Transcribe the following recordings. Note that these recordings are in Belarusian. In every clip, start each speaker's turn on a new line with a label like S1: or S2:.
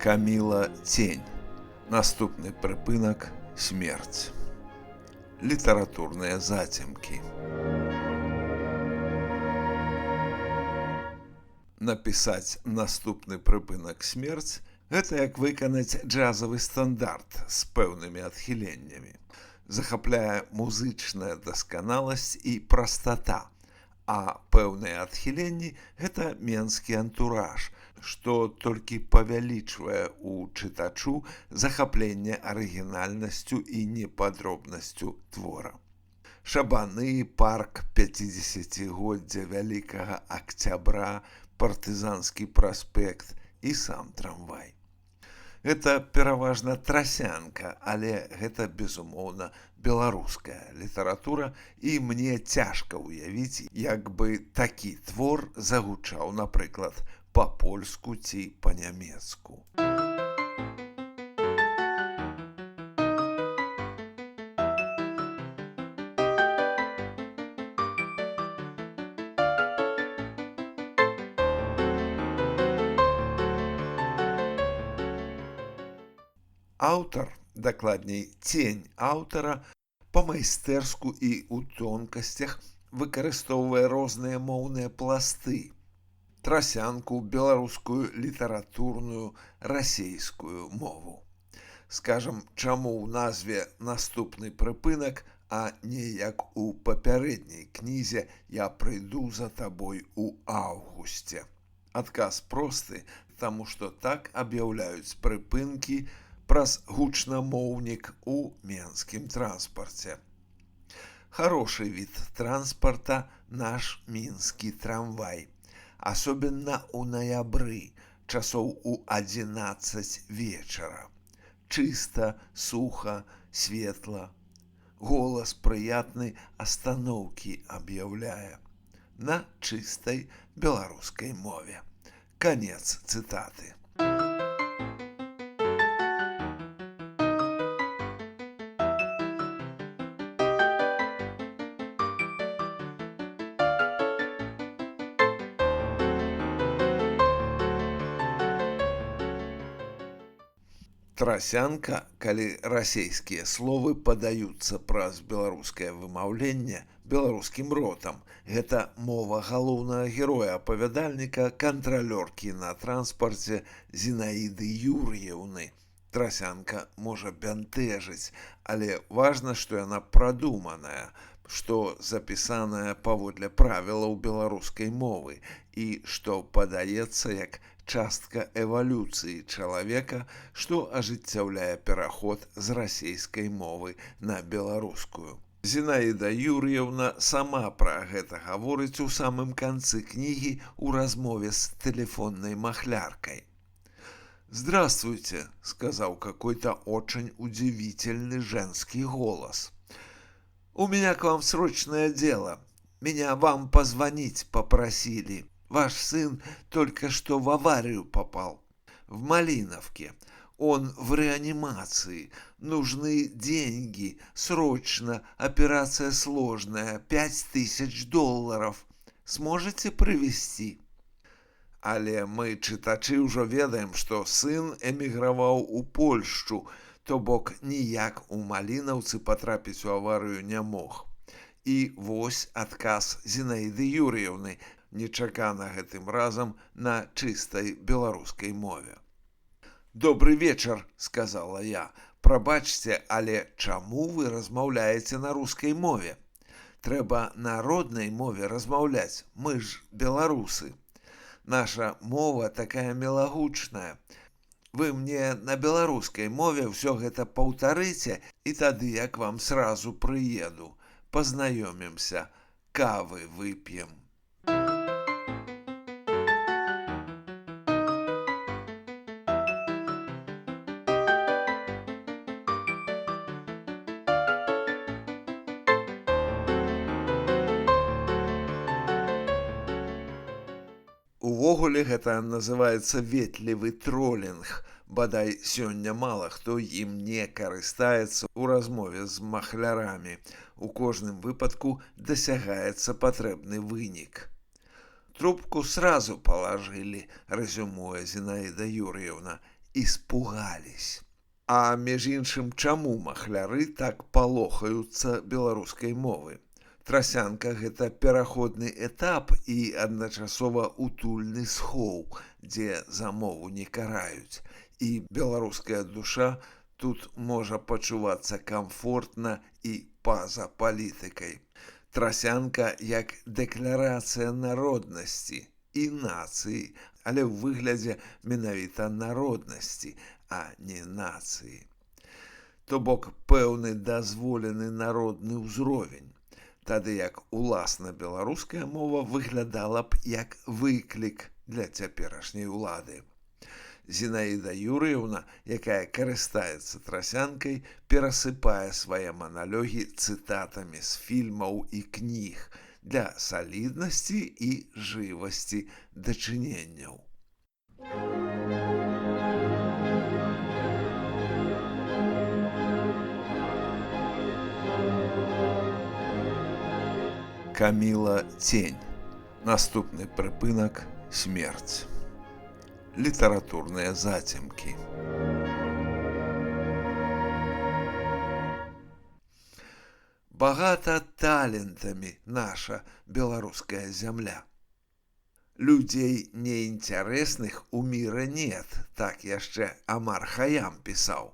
S1: Каміла Цень. Наступны прыпынак смерць. Літаратурныя зацемкі. Напісаць наступны прыпынак смерць – гэта як выканаць джазавы стандарт з пэўнымі адхіленнямі. Захапляе музычная дасканаласць і прастата, а пэўныя адхіленні – гэта менскі антураж, што толькі павялічвае ў чытачу захапленне арыгінальнасцю і непадробнасцю твора. Шабаны, парк 50-годдзя Вялікага Акцябра, партызанскі праспект і сам трамвай. Гэта пераважна трасянка, але гэта, безумоўна, беларуская літаратура, і мне цяжка ўявіць, як бы такі твор загучаў, напрыклад, па-польску ці па-нямецку. Аўтар, дакладней, цень аўтара, па-майстэрску і ў тонкасцях выкарыстоўвае розныя моўныя пласты. Трасянку, беларускую літаратурную, расейскую мову. Скажам, чаму ў назве наступны прыпынак, а не як у папярэдняй кнізе «Я прыйду за табой у аўгусце». Адказ просты, таму што так аб'яўляюць прыпынкі праз гучнамоўнік у менскім транспарце. Хорошы від транспарта наш мінскі трамвай. Асобенна ў ноябры, часоў у 11 вечара. Чыста, суха, светла. Голас прыятны астаноўкі аб'яўляе. На чыстай беларускай мове. Канец цытаты. Трасянка, калі расейскія словы падаюцца праз беларускае вымаўленне беларускім ротам. Гэта мова галоўнага героя апавядальніка, кантралёркі на транспарце Зінаіды Юр'еўны. Трасянка можа бянтэжыць, але важна, што яна прадуманая, што запісаная паводле правілаў беларускай мовы і што падаецца як частка эвалюцыі чалавека, што ажыццяўляе пераход з расейскай мовы на беларускую. Зінаіда Юр'еўна сама пра гэта гаворыць у самым канцы кнігі ў размове з тэлефоннай махляркай. «Здравствуйте», — сказал какой-то очень удивительный женский голос. «У меня к вам срочное дело. Меня вам позвонить попросили. Ваш сын только что в аварию попал. В Малиновке. Он в реанимации. Нужны деньги. Срочно. Операция сложная. $5000. Сможете привезти?» Але мы, чытачы, ўжо ведаем, што сын эміграваў у Польшчу, то бок ніяк у Малінаўцы патрапіць у аварыю не мог. І вось адказ Зінаіды Юр'еўны, нечакана гэтым разам на чыстай беларускай мове. «Добрый вечар», — сказала я. «Прабачце, але чаму вы размаўляеце на рускай мове? Трэба на роднай мове размаўляць, мы ж беларусы. Наша мова такая мілагучная. Вы мне на беларускай мове ўсё гэта паўтарыце, і тады я к вам сразу прыеду. Пазнаёмімся, кавы вып'ем». Увогуле гэта называецца ветлівы тролінг. Бадай сёння мала хто ім не карыстаецца ў размове з махлярамі. У кожным выпадку дасягаецца патрэбны вынік. Трубку сразу положили, резюмуя Зинаида Юрьевна, испугались. А між іншым, чаму махляры так палохаюцца беларускай мовы? Трасянка – гэта пераходны этап і адначасова утульны схоў, дзе за мову не караюць. І беларуская душа тут можа пачувацца камфортна і па-за палітыкай. Трасянка як дэкларацыя народнасці і нацыі, але ў выглядзе менавіта народнасці, а не нацыі. То бок пэўны дазволены народны ўзровень. Тады як уласна беларуская мова выглядала б як выклік для цяперашняй улады. Зінаіда Юрыеўна, якая карыстаецца трасянкай, перасыпае свае маналогі цытатамі з фільмаў і кніг для саліднасці і жывасці дачыненняў. Каміла Цень. Наступны прыпынак – смерць. Літаратурныя зацемкі. Багата талентамі наша беларуская зямля. Людзей неінтарэсных у міра нет, так яшчэ Амар Хаям пісаў.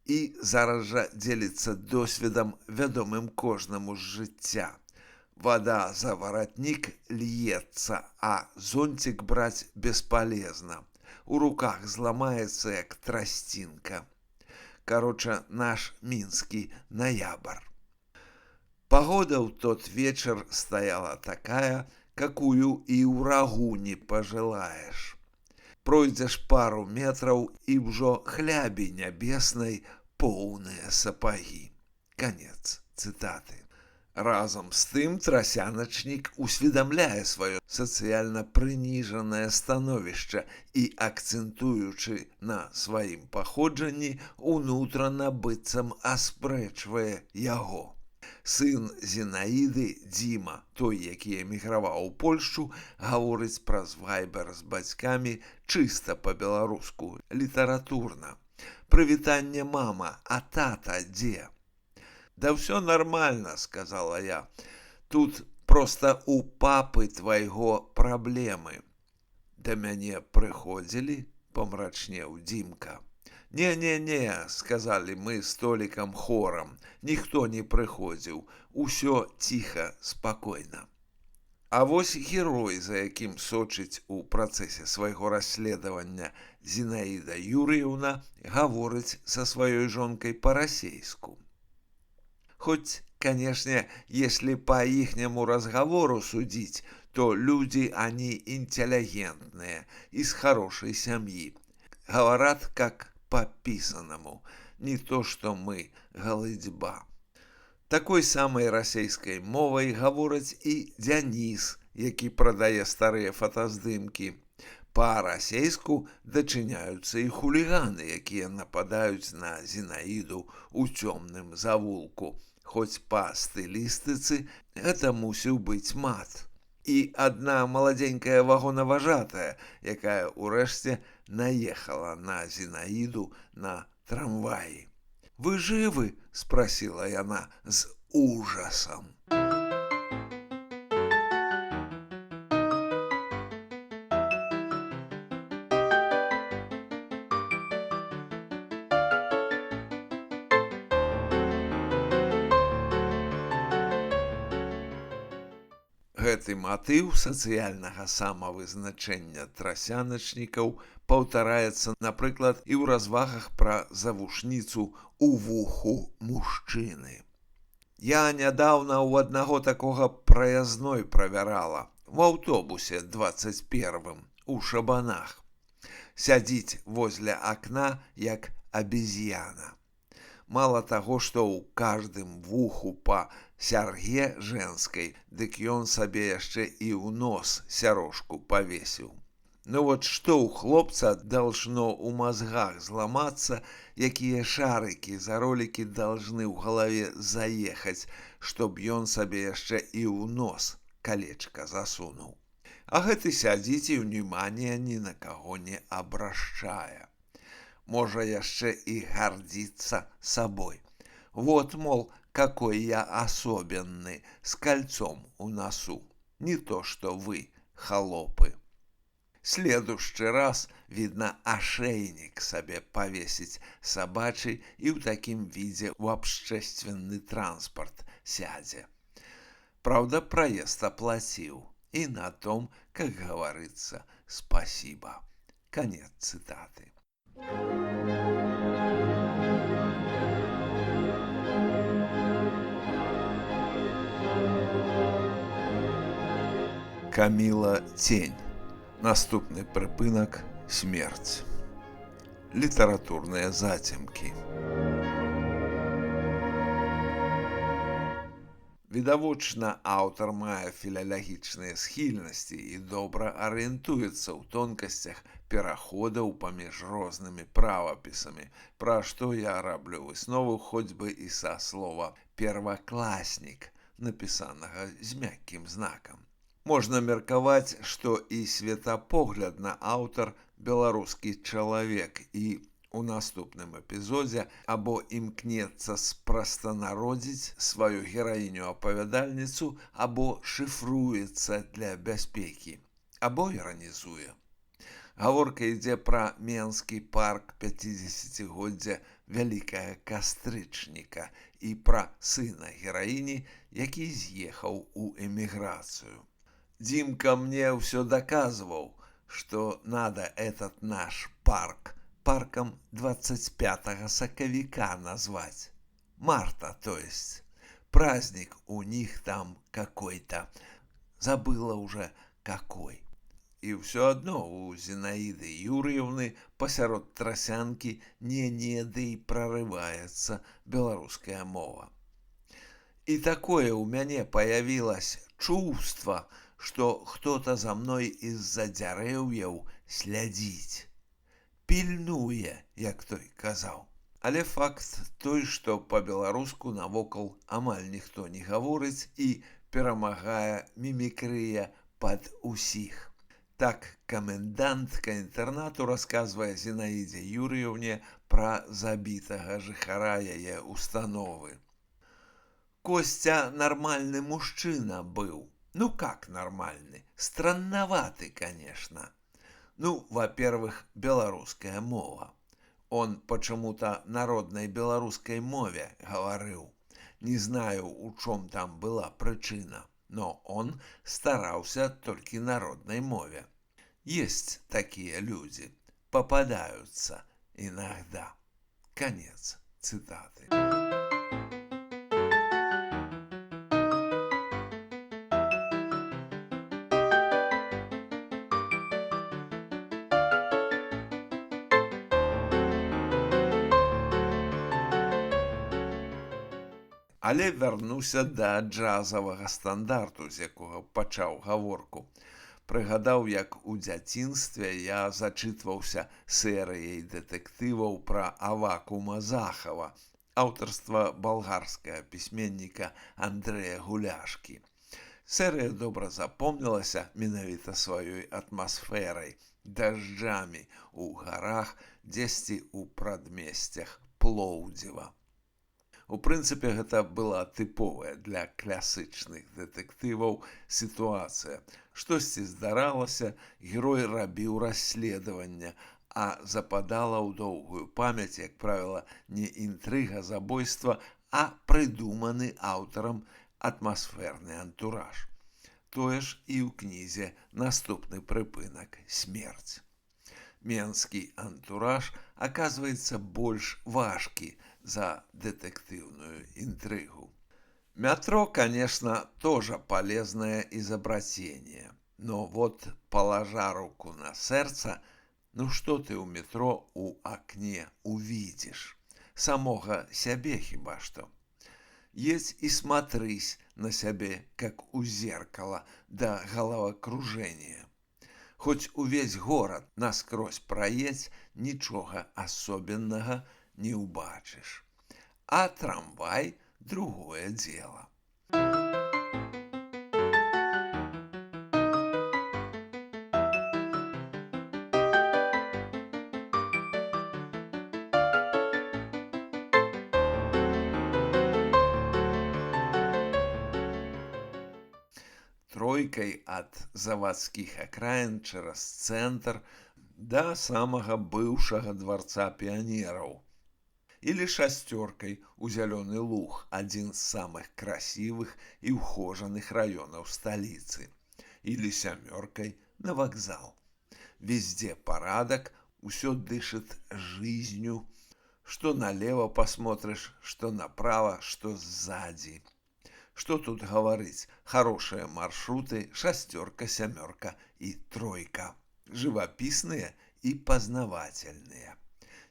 S1: І зараз жа дзеліцца досведам, вядомым кожнаму з жыцця. Вода за воротник льется, а зонтик брать бесполезно. У руках зламаецца, як тростинка. Короче, наш мінскі ноябрь. Погода в тот вечер стояла такая, какую и врагу не пожелаешь. Пройдзеш пару метров, и ўжо хлябі нябеснай поўныя сапагі. Конец цитаты. Разом з тым трасяначнік усведамляе сваё сацыяльна прыніжанае становішча і, акцэнтуючы на сваім паходжанні, унутрана быццам аспрэчвае яго. Сын Зінаіды, Дзіма, той, які эміграваў у Польшчу, гаворыць праз вайбер з бацькамі чыста па-беларуску, літаратурна. «Прывітанне, мама, а тата дзе?» «Да все нормально», — сказала я. «Тут просто у папы твайго праблемы». «Да мяне прыходзілі?» — помрачнеў Дзімка. «Не-не-не», — сказали мы с Толікам хором. «Ніхто не прыходзіў. Усё ціха, спакойна». А вось герой, за якім сочыць у працэсе свайго расследавання Зінаіда Юрыеўна, гаворыць са сваёй жонкай па-расейску. Хоть, конечно, если по ихнему разговору судить, то люди они интеллигентные, из хорошей семьи. Говорят, как по писанному, не то, что мы, голыдьба. Такой самой расейской мовой гаворыць і Дзяніс, які прадае старыя фотаздымкі. Па-расейску дачыняюцца і хуліганы, якія нападаюць на Зінаіду ў цёмным завулку. Хоць па стылістыцы гэта мусіў быць мат. І адна маладзенькая вагонаважатая, якая ўрэшце наехала на Зінаіду на трамваі. «Вы живы?» – спросила яна з ужасом. Гэты матыў сацыяльнага самавызначэння трасяначнікаў паўтараецца, напрыклад, і ў развагах пра завушніцу у вуху мужчыны. Я нядаўна ў аднаго такога праязной правярала, в аўтобусе 21-м, у шабанах. Сядзіць возле акна, як абезьяна. Мало таго, што ў каждым вуху па сярге женскай, дык ён сабе яшчэ і ў нос сярошку павесіў. Ну вот што ў хлопца должно ў мозгах зламацца, якія шарыкі за ролікі должны ў галаве заехаць, чтоб ён сабе яшчэ і ў нос калечка засунуў. А гэты сядзіць і ўнімання ні на каго не абрашчае. Можа яшчэ і гордиться собой. Вот, мол, какой я особенный, с кольцом у носу. Не то, что вы, холопы. Следующий раз, видно, ошейник себе повесить собачий и в таким виде в общественный транспорт сядзе. Правда, проезд оплатил. И на том, как говорится, спасибо. Конец цитаты. Каміла Цень. Наступны прыпынак – смерць. Літаратурныя зацемкі. Відавочна, аўтар мае філалагічныя схільнасці і добра арыентуецца ў тонкасцях пераходаў паміж рознымі правапісамі, пра што я раблю выснову хоць бы і са слова «первакласнік», напісанага з мяккім знакам. Можна меркаваць, што і светапоглядна аўтар беларускі чалавек і у наступным эпізодзе або імкнецца спрастанародзіць сваю гераіню-апавядальніцу, або шыфруецца для бяспекі, або іранізуе. Гаворка ідзе пра Менскі парк 50-годдзя Вялікага Кастрычніка і пра сына гераіні, які з'ехаў у эміграцыю. Димка мне все доказывал, что надо этот наш парк парком 25 соковика назвать. Марта, то есть. Праздник у них там какой-то. Забыла уже какой. И все одно у Зинаиды Юрьевны посярод трасянки не-не-ды прорывается белорусская мова. И такое у меня появилось чувство, что кто-то за мной из-за дярэўяў слядзіць. Пільнуе, як той казаў. Але факт той, што па-беларуску навокал амаль ніхто не гаворыць і перамагае мімікрыя пад усіх. Так камендантка інтэрнату расказвае Зінаідзе Юр'еўне пра забітага жыхара яе установы. Костя нормальный мужчина был. Ну как нормальный? Странноватый, конечно. Ну, во-первых, белорусская мова. Он почему-то народной белорусской мове говорил. Не знаю, у чем там была причина, но он старался только народной мове. Есть такие люди. Попадаются иногда. Конец цитаты. Але вярнуся да джазавага стандарту, з якога пачаў гаворку. Прыгадаў, як у дзяцінстве я зачытваўся серыяй дэтэктываў пра Авакума Захава, аўтарства балгарскага пісьменніка Андрэя Гуляшкі. Серыя добра запомнілася менавіта сваёй атмасферай, дажджамі ў гарах, дзесьці ў прадмесцях Плоўдзіва. У прынцыпе, гэта была тыповая для класычных дэтэктываў сітуацыя. Штосьці здаралася, герой рабіў расследаванне, а западала ў доўгую памяць, як правіла, не інтрыга забойства, а прыдуманы аўтарам атмасферны антураж. Тое ж і ў кнізе наступны прыпынак «Смерць». Менскі антураж аказваецца больш важкі за детективную интригу. Метро, конечно, тоже полезное изобретение, но вот, положа руку на сердце, ну что ты у метро у окне увидишь? Самого себе хиба что. Есть и смотрись на себе, как у зеркала, до головокружения. Хоть увесь город насквозь проедь, ничего особенного не убачишь. А трамвай – другое дело. тройкай ад завадскіх акраін чараз цэнтр да самага быўшага дварца піянераў. Или шастеркой у Зеленый Луг, один из самых красивых и ухоженных районов столицы. Или семеркой на вокзал. Везде порядок, все дышит жизнью. Что налево посмотришь, что направо, что сзади. Что тут говорить? Хорошие маршруты, шестерка, семерка и тройка. Живописные и познавательные.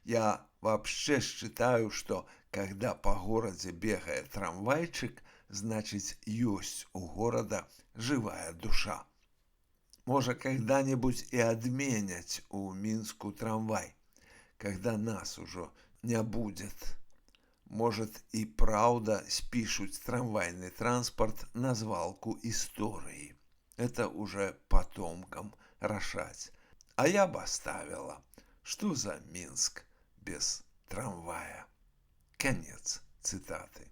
S1: Я вообще считаю, что когда по городе бегает трамвайчик, значит есть у города живая душа. Может, когда-нибудь и отменять у Минску трамвай, когда нас уже не будет. Может, и правда спишут трамвайный транспорт на звалку истории. Это уже потомкам решать. А я бы оставила, что за Минск без трамвая. Конец цитаты.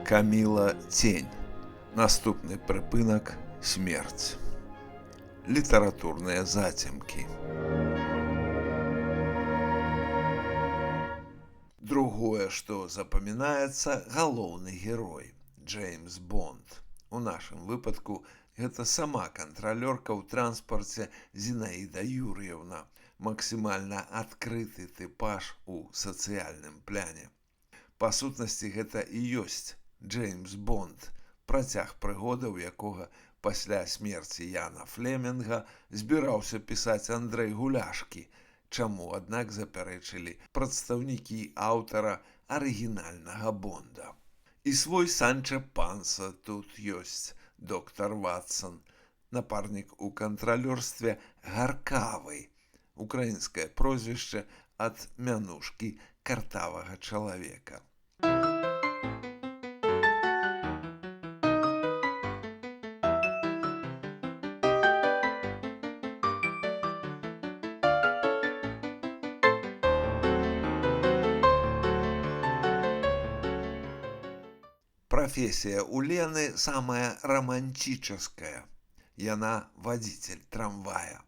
S1: Каміла Цень. Наступны прыпынак – смерць. Літаратурныя зацемкі. Другое, што запамінаецца, галоўны герой – Джеймс Бонд. У нашым выпадку гэта сама кантралёрка ў транспарце Зінаіда Юр'еўна, максімальна адкрыты тыпаж у сацыяльным пляне. Па сутнасці гэта і ёсць Джеймс Бонд, працяг прыгодаў якога пасля смерці Яна Флемінга збіраўся пісаць Андрэй Гуляшкі, чаму, аднак, запярэчылі прадстаўнікі аўтара арыгінальнага Бонда. І свой Санчо Панса тут ёсць, доктар Ватсон, напарнік у кантралёрстве Гаркавы, украінскае прозвішча ад мянушкі картавага чалавека. Профессия у Лены самая романтическая. Яна водитель трамвая.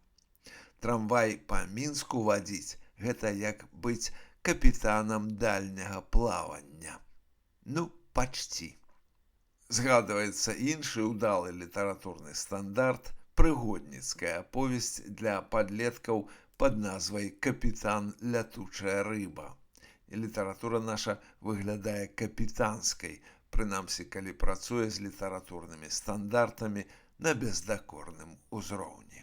S1: Трамвай по Минску водить – гэта як быць капітанам дальняга плавання. Ну, почти. Згадваецца іншы ўдалы літаратурны стандарт – прыгодніцкая аповесць для падлеткаў пад назвай «Капітан лятучая рыба». І літаратура наша выглядае капітанскай, прынамсі, калі працуе з літаратурнымі стандартамі на бездакорным узроўні.